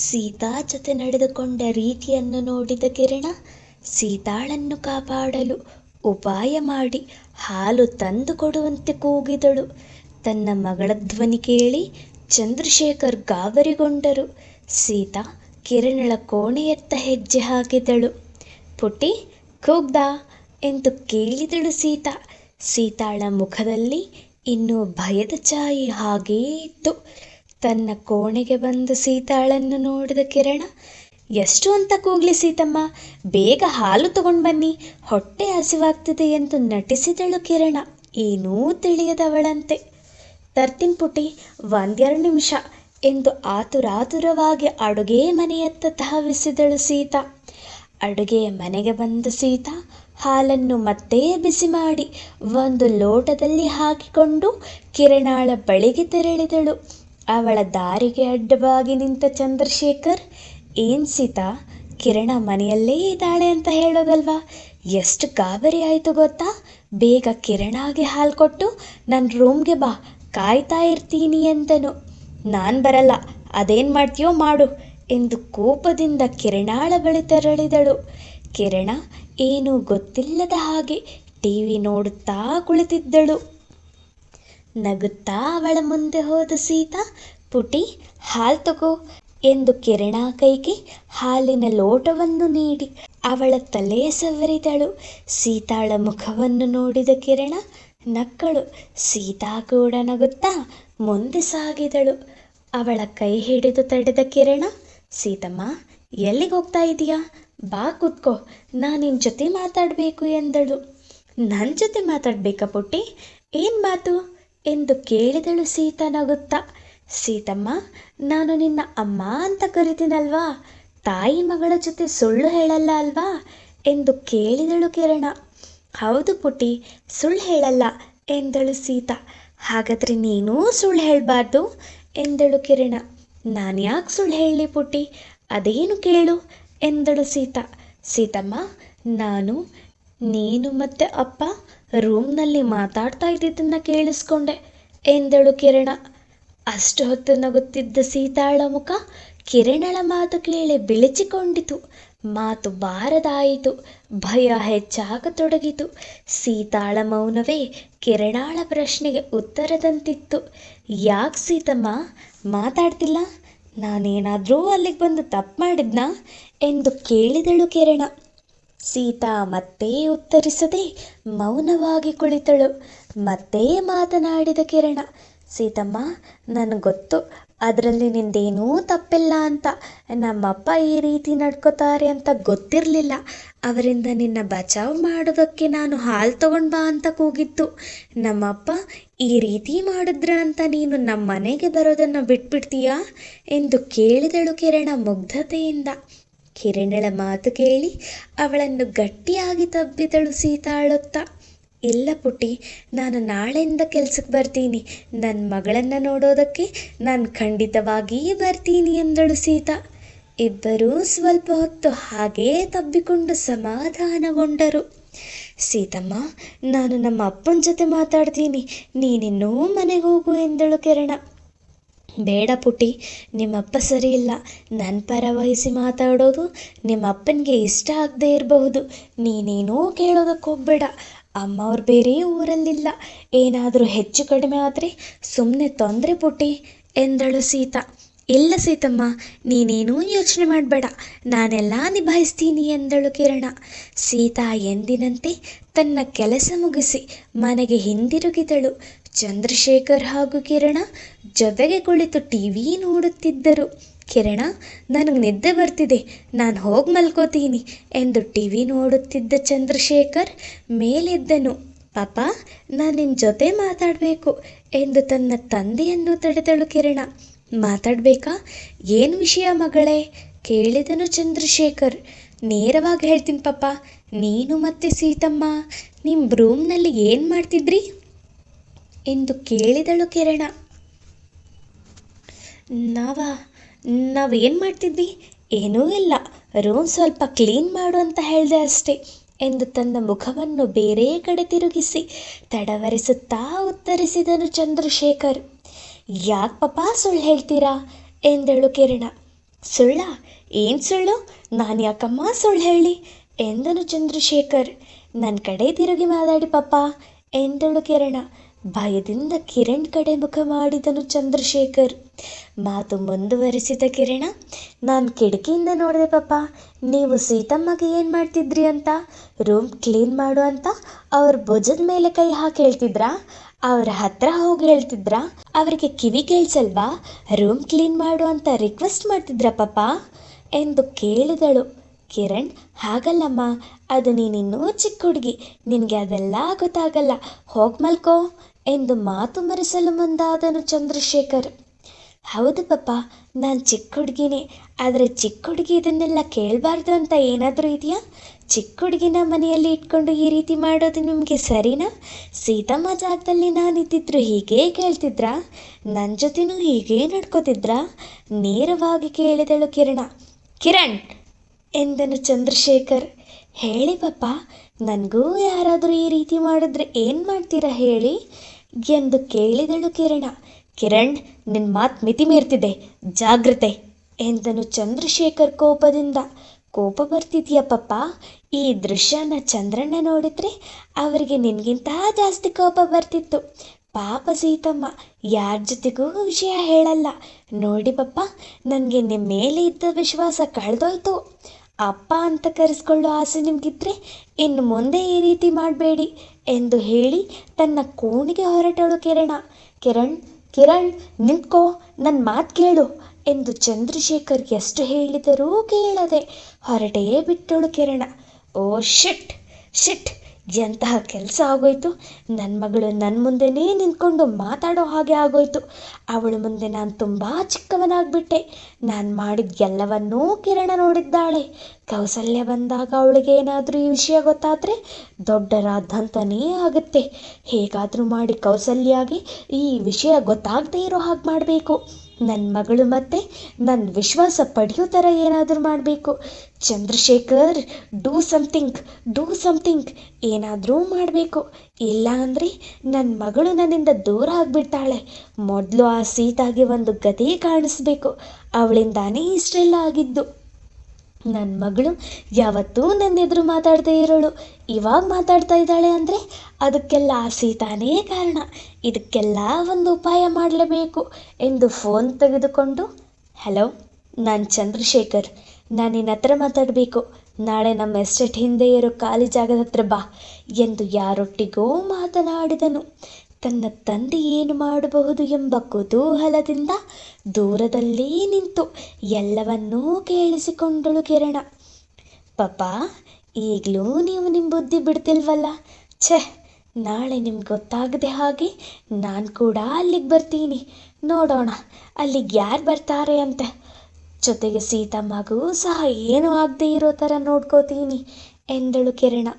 ಸೀತಾ ಜೊತೆ ನಡೆದುಕೊಂಡ ರೀತಿಯನ್ನು ನೋಡಿದ ಕಿರಣ ಸೀತಾಳನ್ನು ಕಾಪಾಡಲು ಉಪಾಯ ಮಾಡಿ ಹಾಲು ತಂದು ಕೊಡುವಂತೆ ಕೂಗಿದಳು. ತನ್ನ ಮಗಳ ಧ್ವನಿ ಕೇಳಿ ಚಂದ್ರಶೇಖರ್ ಗಾಬರಿಗೊಂಡರು. ಸೀತಾ ಕಿರಣಳ ಕೋಣೆಯತ್ತ ಹೆಜ್ಜೆ ಹಾಕಿದಳು. ಪುಟ್ಟಿ, ಕೂಗ್ದಾ ಎಂದು ಕೇಳಿದಳು ಸೀತಾ. ಸೀತಾಳ ಮುಖದಲ್ಲಿ ಇನ್ನೂ ಭಯದ ಛಾಯೆ ಹಾಗೇ ಇತ್ತು. ತನ್ನ ಕೋಣೆಗೆ ಬಂದು ಸೀತಾಳನ್ನು ನೋಡಿದ ಕಿರಣ, ಎಷ್ಟು ಅಂತ ಕೂಗ್ಲಿ ಸೀತಮ್ಮ, ಬೇಗ ಹಾಲು ತಗೊಂಡು ಬನ್ನಿ, ಹೊಟ್ಟೆ ಹಸಿವಾಗ್ತಿದೆ ಎಂದು ನಟಿಸಿದಳು ಕಿರಣ, ಏನೂ ತಿಳಿಯದವಳಂತೆ. ತರ್ತೀನಿ ಪುಟ್ಟಿ, ಒಂದೆರಡು ನಿಮಿಷ ಎಂದು ಆತುರಾತುರವಾಗಿ ಅಡುಗೆ ಮನೆಯತ್ತ ಧಾವಿಸಿದಳು ಸೀತಾ. ಅಡುಗೆಯ ಮನೆಗೆ ಬಂದ ಸೀತಾ ಹಾಲನ್ನು ಮತ್ತೆ ಬಿಸಿ ಮಾಡಿ ಒಂದು ಲೋಟದಲ್ಲಿ ಹಾಕಿಕೊಂಡು ಕಿರಣಾಳ ಬಳಿಗೆ ತೆರಳಿದಳು. ಅವಳ ದಾರಿಗೆ ಅಡ್ಡವಾಗಿ ನಿಂತ ಚಂದ್ರಶೇಖರ್, ಏನ್ ಸೀತಾ, ಕಿರಣ ಮನೆಯಲ್ಲೇ ಇದ್ದಾಳೆ ಅಂತ ಹೇಳೋದಲ್ವಾ, ಎಷ್ಟು ಗಾಬರಿ ಆಯಿತು ಗೊತ್ತಾ, ಬೇಗ ಕಿರಣಾಗೆ ಹಾಲು ಕೊಟ್ಟು ನನ್ನ ರೂಮ್ಗೆ ಬಾ, ಕಾಯ್ತಾ ಇರ್ತೀನಿ ಎಂದನು. ನಾನು ಬರಲ್ಲ, ಅದೇನು ಮಾಡ್ತೀಯೋ ಮಾಡು ಎಂದು ಕೋಪದಿಂದ ಕಿರಣಾಳ ಬಳಿ ತೆರಳಿದಳು. ಕಿರಣ ಏನೂ ಗೊತ್ತಿಲ್ಲದ ಹಾಗೆ ಟಿವಿ ನೋಡುತ್ತಾ ಕುಳಿತಿದ್ದಳು. ನಗುತ್ತಾ ಅವಳ ಮುಂದೆ ಹೋದ ಸೀತಾ, ಪುಟಿ ಹಾಲು ತಗೋ ಎಂದು ಕಿರಣ ಕೈಗೆ ಹಾಲಿನ ಲೋಟವನ್ನು ನೀಡಿ ಅವಳ ತಲೆ ಸವರಿದಳು. ಸೀತಾಳ ಮುಖವನ್ನು ನೋಡಿದ ಕಿರಣ ನಕ್ಕಳು. ಸೀತಾ ಕೂಡ ನಗುತ್ತಾ ಮುಂದೆ ಸಾಗಿದಳು. ಅವಳ ಕೈ ಹಿಡಿದು ತಡೆದ ಕಿರಣ, ಸೀತಮ್ಮ, ಎಲ್ಲಿಗೆ ಹೋಗ್ತಾ ಇದೀಯಾ, ಬಾ ಕೂತ್ಕೋ, ನಾನು ನಿನ್ನ ಜೊತೆ ಮಾತಾಡಬೇಕು ಎಂದಳು. ನನ್ನ ಜೊತೆ ಮಾತಾಡಬೇಕಾ ಪುಟ್ಟಿ, ಏನು ಮಾತು ಎಂದು ಕೇಳಿದಳು ಸೀತಾ ನಗುತ್ತಾ. ಸೀತಮ್ಮ, ನಾನು ನಿನ್ನ ಅಮ್ಮ ಅಂತ ಕರಿತೀನಲ್ವಾ, ತಾಯಿ ಮಗಳ ಜೊತೆ ಸುಳ್ಳು ಹೇಳಲ್ಲ ಅಲ್ವಾ ಎಂದು ಕೇಳಿದಳು ಕಿರಣ. ಹೌದು ಪುಟ್ಟಿ, ಸುಳ್ಳು ಹೇಳಲ್ಲ ಎಂದಳು ಸೀತಾ. ಹಾಗಾದರೆ ನೀನೂ ಸುಳ್ಳು ಹೇಳಬಾರ್ದು ಎಂದಳು ಕಿರಣ. ನಾನು ಯಾಕೆ ಸುಳ್ಳು ಹೇಳಲಿ ಪುಟ್ಟಿ, ಅದೇನು ಕೇಳು ಎಂದಳು ಸೀತಾ. ಸೀತಮ್ಮ, ನೀನು ಮತ್ತು ಅಪ್ಪ ರೂಮ್ನಲ್ಲಿ ಮಾತಾಡ್ತಾ ಇದ್ದಿದ್ದನ್ನು ಕೇಳಿಸ್ಕೊಂಡೆ ಎಂದಳು ಕಿರಣ. ಅಷ್ಟು ಹೊತ್ತು ನಗುತ್ತಿದ್ದ ಸೀತಾಳ ಮುಖ ಕಿರಣಳ ಮಾತು ಕೇಳಿ ಬಿಳಿಚಿಕೊಂಡಿತು. ಮಾತು ಬಾರದಾಯಿತು, ಭಯ ಹೆಚ್ಚಾಗತೊಡಗಿತು. ಸೀತಾಳ ಮೌನವೇ ಕಿರಣಾಳ ಪ್ರಶ್ನೆಗೆ ಉತ್ತರದಂತಿತ್ತು. ಯಾಕೆ ಸೀತಮ್ಮ ಮಾತಾಡ್ತಿಲ್ಲ, ನಾನೇನಾದರೂ ಅಲ್ಲಿಗೆ ಬಂದು ತಪ್ಪು ಮಾಡಿದ್ನಾ ಎಂದು ಕೇಳಿದಳು ಕಿರಣ. ಸೀತಾ ಮತ್ತೆ ಉತ್ತರಿಸದೆ ಮೌನವಾಗಿ ಕುಳಿತಳು. ಮತ್ತೆ ಮಾತನಾಡಿದ ಕಿರಣ, ಸೀತಮ್ಮ, ನನಗೆ ಗೊತ್ತು ಅದರಲ್ಲಿ ನಿಂದೇನೂ ತಪ್ಪಿಲ್ಲ ಅಂತ. ನಮ್ಮಪ್ಪ ಈ ರೀತಿ ನಡ್ಕೋತಾರೆ ಅಂತ ಗೊತ್ತಿರಲಿಲ್ಲ. ಅವರಿಂದ ನಿನ್ನ ಬಚಾವ್ ಮಾಡೋದಕ್ಕೆ ನಾನು ಹಾಲು ತಗೊಂಡು ಬಾ ಅಂತ ಕೂಗಿತ್ತು. ನಮ್ಮಪ್ಪ ಈ ರೀತಿ ಮಾಡಿದ್ರ ಅಂತ ನೀನು ನಮ್ಮ ಮನೆಗೆ ಬರೋದನ್ನು ಬಿಟ್ಬಿಡ್ತೀಯಾ ಎಂದು ಕೇಳಿದಳು ಕಿರಣ ಮುಗ್ಧತೆಯಿಂದ. ಕಿರಣಳ ಮಾತು ಕೇಳಿ ಅವಳನ್ನು ಗಟ್ಟಿಯಾಗಿ ತಬ್ಬಿದಳು ಸೀತಾ ಅಳುತ್ತಾ. ಇಲ್ಲ ಪುಟ್ಟಿ, ನಾನು ನಾಳೆಯಿಂದ ಕೆಲಸಕ್ಕೆ ಬರ್ತೀನಿ, ನನ್ನ ಮಗಳನ್ನು ನೋಡೋದಕ್ಕೆ ನಾನು ಖಂಡಿತವಾಗಿ ಬರ್ತೀನಿ ಎಂದಳು ಸೀತಾ. ಇಬ್ಬರೂ ಸ್ವಲ್ಪ ಹೊತ್ತು ಹಾಗೇ ತಬ್ಬಿಕೊಂಡು ಸಮಾಧಾನಗೊಂಡರು. ಸೀತಮ್ಮ, ನಾನು ನಮ್ಮ ಅಪ್ಪನ ಜೊತೆ ಮಾತಾಡ್ತೀನಿ, ನೀನಿನ್ನೂ ಮನೆಗೆ ಹೋಗು ಎಂದಳು ಕಿರಣ. ಬೇಡ ಪುಟ್ಟಿ, ನಿಮ್ಮಪ್ಪ ಸರಿ ಇಲ್ಲ, ನನ್ನ ಪರ ವಹಿಸಿ ಮಾತಾಡೋದು ನಿಮ್ಮಪ್ಪನಿಗೆ ಇಷ್ಟ ಆಗದೆ ಇರಬಹುದು. ನೀನೇನೂ ಕೇಳೋದಕ್ಕೆ ಹೋಗಬೇಡ, ಅಮ್ಮವ್ರು ಬೇರೆ ಊರಲ್ಲಿಲ್ಲ, ಏನಾದರೂ ಹೆಚ್ಚು ಕಡಿಮೆ ಆದರೆ ಸುಮ್ಮನೆ ತೊಂದರೆ ಪುಟ್ಟಿ ಎಂದಳು ಸೀತಾ. ಇಲ್ಲ ಸೀತಮ್ಮ, ನೀನೇನೂ ಯೋಚನೆ ಮಾಡಬೇಡ, ನಾನೆಲ್ಲ ನಿಭಾಯಿಸ್ತೀನಿ ಎಂದಳು ಕಿರಣ. ಸೀತಾ ಎಂದಿನಂತೆ ತನ್ನ ಕೆಲಸ ಮುಗಿಸಿ ಮನೆಗೆ ಹಿಂದಿರುಗಿದಳು. ಚಂದ್ರಶೇಖರ್ ಹಾಗೂ ಕಿರಣ ಜೊತೆಗೆ ಕುಳಿತು ಟಿವಿ ನೋಡುತ್ತಿದ್ದರು. ಕಿರಣ, ನನಗೆ ನಿದ್ದೆ ಬರ್ತಿದೆ, ನಾನು ಹೋಗಿ ಮಲ್ಕೋತೀನಿ ಎಂದು ಟಿವಿ ನೋಡುತ್ತಿದ್ದ ಚಂದ್ರಶೇಖರ್ ಮೇಲೆದ್ದನು. ಪಾಪ, ನಾನು ನಿನ್ನ ಜೊತೆ ಮಾತಾಡಬೇಕು ಎಂದು ತನ್ನ ತಂದೆಯನ್ನು ತಡೆದಳು ಕಿರಣ. ಮಾತಾಡಬೇಕಾ, ಏನು ವಿಷಯ ಮಗಳೇ ಕೇಳಿದನು ಚಂದ್ರಶೇಖರ್. ನೇರವಾಗಿ ಹೇಳ್ತೀನಿ ಪಾಪ, ನೀನು ಮತ್ತು ಸೀತಮ್ಮ ನಿಮ್ಮ ರೂಮ್ನಲ್ಲಿ ಏನು ಮಾಡ್ತಿದ್ರಿ ಎಂದು ಕೇಳಿದಳು ಕಿರಣ. ನಾವೇನು ಮಾಡ್ತಿದ್ವಿ, ಏನೂ ಇಲ್ಲ, ರೂಮ್ ಸ್ವಲ್ಪ ಕ್ಲೀನ್ ಮಾಡು ಅಂತ ಹೇಳಿದೆ ಅಷ್ಟೇ ಎಂದು ತನ್ನ ಮುಖವನ್ನು ಬೇರೆ ಕಡೆ ತಿರುಗಿಸಿ ತಡವರಿಸುತ್ತಾ ಉತ್ತರಿಸಿದನು ಚಂದ್ರಶೇಖರ್. ಯಾಕೆ ಪಾಪ ಸುಳ್ಳು ಹೇಳ್ತೀರಾ ಎಂದಳು ಕಿರಣ. ಸುಳ್ಳ? ಏನು ಸುಳ್ಳು? ನಾನು ಯಾಕಮ್ಮ ಸುಳ್ಳು ಹೇಳಿ ಎಂದನು ಚಂದ್ರಶೇಖರ್. ನನ್ನ ಕಡೆ ತಿರುಗಿ ಮಾತಾಡಿ ಪಪ್ಪ ಎಂದಳು ಕಿರಣ. ಭಯದಿಂದ ಕಿರಣ್ ಕಡೆ ಮುಖ ಮಾಡಿದನು ಚಂದ್ರಶೇಖರ್. ಮಾತು ಮುಂದುವರಿಸಿದ ಕಿರಣ, ನಾನು ಕಿಟಕಿಯಿಂದ ನೋಡಿದೆ ಪಪ್ಪ, ನೀವು ಸೀತಮ್ಮಗೆ ಏನು ಮಾಡ್ತಿದ್ರಿ ಅಂತ. ರೂಮ್ ಕ್ಲೀನ್ ಮಾಡು ಅಂತ ಅವ್ರ ಭುಜದ ಮೇಲೆ ಕೈ ಹಾಕಿ ಹೇಳ್ತಿದ್ರಾ? ಅವ್ರ ಹತ್ರ ಹೋಗಿ ಹೇಳ್ತಿದ್ರಾ? ಅವರಿಗೆ ಕಿವಿ ಕೇಳಿಸಲ್ವಾ? ರೂಮ್ ಕ್ಲೀನ್ ಮಾಡು ಅಂತ ರಿಕ್ವೆಸ್ಟ್ ಮಾಡ್ತಿದ್ರಾ ಪಪ್ಪ ಎಂದು ಕೇಳಿದಳು. ಕಿರಣ್, ಹಾಗಲ್ಲಮ್ಮ, ಅದು ನೀನಿನ್ನೂ ಚಿಕ್ಕ ಹುಡುಗಿ, ನಿನಗೆ ಅದೆಲ್ಲ ಗೊತ್ತಾಗಲ್ಲ, ಹೋಗಿ ಮಲ್ಕೋ ಎಂದು ಮಾತು ಮರೆಸಲು ಮುಂದಾದನು ಚಂದ್ರಶೇಖರ್. ಹೌದು ಪಪ್ಪ, ನಾನು ಚಿಕ್ಕ ಹುಡುಗಿನೇ, ಆದರೆ ಚಿಕ್ಕ ಹುಡುಗಿ ಇದನ್ನೆಲ್ಲ ಕೇಳಬಾರ್ದು ಅಂತ ಏನಾದರೂ ಇದೆಯಾ? ಚಿಕ್ಕ ಹುಡುಗಿನ ಮನೆಯಲ್ಲಿ ಇಟ್ಕೊಂಡು ಈ ರೀತಿ ಮಾಡೋದು ನಿಮಗೆ ಸರಿನಾ? ಸೀತಮ್ಮ ಜಾಗದಲ್ಲಿ ನಾನಿದ್ದಿದ್ರು ಹೀಗೇ ಕೇಳ್ತಿದ್ರಾ? ನನ್ನ ಜೊತೆನೂ ಹೀಗೇ ನಡ್ಕೋತಿದ್ರಾ? ನೇರವಾಗಿ ಕೇಳಿದಳು ಕಿರಣ. ಕಿರಣ್ ಎಂದನು ಚಂದ್ರಶೇಖರ್. ಹೇಳಿ ಪಪ್ಪ, ನನಗೂ ಯಾರಾದರೂ ಈ ರೀತಿ ಮಾಡಿದ್ರೆ ಏನು ಮಾಡ್ತೀರಾ ಹೇಳಿ ಎಂದು ಕೇಳಿದಳು ಕಿರಣ. ಕಿರಣ್, ನಿನ್ನ ಮಾತು ಮಿತಿ ಮೀರ್ತಿದೆ, ಜಾಗ್ರತೆ ಎಂದನು ಚಂದ್ರಶೇಖರ್ ಕೋಪದಿಂದ. ಕೋಪ ಬರ್ತಿದ್ಯಾ ಪಪ್ಪ? ಈ ದೃಶ್ಯನ ಚಂದ್ರಣ್ಣ ನೋಡಿದ್ರೆ ಅವರಿಗೆ ನಿನಗಿಂತ ಜಾಸ್ತಿ ಕೋಪ ಬರ್ತಿತ್ತು. ಪಾಪ ಸೀತಮ್ಮ ಯಾರ ಜೊತೆಗೂ ವಿಷಯ ಹೇಳಲ್ಲ. ನೋಡಿ ಪಪ್ಪ, ನನಗೆ ನಿಮ್ಮ ಮೇಲೆ ಇದ್ದ ವಿಶ್ವಾಸ ಕಳೆದೋಯ್ತು. ಅಪ್ಪ ಅಂತ ಕರೆಸ್ಕೊಳ್ಳೋ ಆಸೆ ನಿಮಗಿದ್ರೆ ಇನ್ನು ಮುಂದೆ ಈ ರೀತಿ ಮಾಡಬೇಡಿ ಎಂದು ಹೇಳಿ ತನ್ನ ಕೋಣೆಗೆ ಹೊರಟಳು ಕಿರಣ. ಕಿರಣ್, ಕಿರಣ್ ನಿಂತ್ಕೋ, ನನ್ನ ಮಾತು ಕೇಳು ಎಂದು ಚಂದ್ರಶೇಖರ್ ಎಷ್ಟು ಹೇಳಿದರೂ ಕೇಳದೆ ಹೊರಟೇ ಬಿಟ್ಟಳು ಕಿರಣ. ಓ ಶಿಟ್ ಶಿಟ್, ಎಂತಹ ಕೆಲಸ ಆಗೋಯ್ತು. ನನ್ನ ಮಗಳು ನನ್ನ ಮುಂದೆನೇ ನಿಂತ್ಕೊಂಡು ಮಾತಾಡೋ ಹಾಗೆ ಆಗೋಯ್ತು. ಅವಳ ಮುಂದೆ ನಾನು ತುಂಬ ಚಿಕ್ಕವನಾಗ್ಬಿಟ್ಟೆ. ನಾನು ಮಾಡಿದ ಎಲ್ಲವನ್ನೂ ಕಿರಣ ನೋಡಿದ್ದಾಳೆ. ಕೌಸಲ್ಯ ಬಂದಾಗ ಅವಳಿಗೆ ಏನಾದರೂ ಈ ವಿಷಯ ಗೊತ್ತಾದರೆ ದೊಡ್ಡ ರಾದ್ಧಾಂತನೇ ಆಗುತ್ತೆ. ಹೇಗಾದರೂ ಮಾಡಿ ಕೌಸಲ್ಯಾಗೆ ಈ ವಿಷಯ ಗೊತ್ತಾಗದೇ ಇರೋ ಹಾಗೆ ಮಾಡಬೇಕು. ನನ್ನ ಮಗಳು ಮತ್ತೆ ನನ್ನ ವಿಶ್ವಾಸ ಪಡೆಯೋ ಥರ ಏನಾದರೂ ಮಾಡಬೇಕು. ಚಂದ್ರಶೇಖರ್, ಡೂ ಸಮಥಿಂಗ್ ಏನಾದರೂ ಮಾಡಬೇಕು. ಇಲ್ಲ ಅಂದರೆ ನನ್ನ ಮಗಳು ನನ್ನಿಂದ ದೂರ ಆಗಿಬಿಡ್ತಾಳೆ. ಮೊದಲು ಆ ಸೀತಾಗೆ ಒಂದು ಗತಿ ಕಾಣಿಸ್ಬೇಕು. ಅವಳಿಂದಾನೇ ಇಷ್ಟೆಲ್ಲ ಆಗಿದ್ದು. ನನ್ನ ಮಗಳು ಯಾವತ್ತೂ ನನ್ನ ಎದುರು ಮಾತಾಡದೇ ಇರೋಳು, ಇವಾಗ ಮಾತಾಡ್ತಾ ಇದ್ದಾಳೆ ಅಂದರೆ ಅದಕ್ಕೆಲ್ಲ ಆ ಸೀತಾನೇ ಕಾರಣ. ಇದಕ್ಕೆಲ್ಲ ಒಂದು ಉಪಾಯ ಮಾಡಲೇಬೇಕು ಎಂದು ಫೋನ್ ತೆಗೆದುಕೊಂಡು, ಹಲೋ, ನಾನು ಚಂದ್ರಶೇಖರ್, ನಾನು ನಿನ್ನ ಹತ್ರ ಮಾತಾಡಬೇಕು. ನಾಳೆ ನಮ್ಮ ಎಸ್ಟೇಟ್ ಹಿಂದೆ ಇರೋ ಖಾಲಿ ಜಾಗದ ಹತ್ರ ಬಾ ಎಂದು ಯಾರೊಟ್ಟಿಗೋ ಮಾತನಾಡಿದನು. ತನ್ನ ತಂದೆ ಏನು ಮಾಡಬಹುದು ಎಂಬ ಕುತೂಹಲದಿಂದ ದೂರದಲ್ಲೇ ನಿಂತು ಎಲ್ಲವನ್ನೂ ಕೇಳಿಸಿಕೊಂಡಳು ಕಿರಣ. ಪಪ್ಪ, ಈಗಲೂ ನೀವು ನಿಮ್ಮ ಬುದ್ಧಿ ಬಿಡ್ತಿಲ್ವಲ್ಲ? ಛೆ, ನಾಳೆ ನಿಮ್ಗೆ ಗೊತ್ತಾಗದೆ ಹಾಗೆ ನಾನು ಕೂಡ ಅಲ್ಲಿಗೆ ಬರ್ತೀನಿ. ನೋಡೋಣ ಅಲ್ಲಿಗೆ ಯಾರು ಬರ್ತಾರೆ ಅಂತ. ಜೊತೆಗೆ ಸೀತಮ್ಮಗೂ ಸಹ ಏನೂ ಆಗದೆ ಇರೋ ಥರ ನೋಡ್ಕೋತೀನಿ ಎಂದಳು ಕಿರಣ.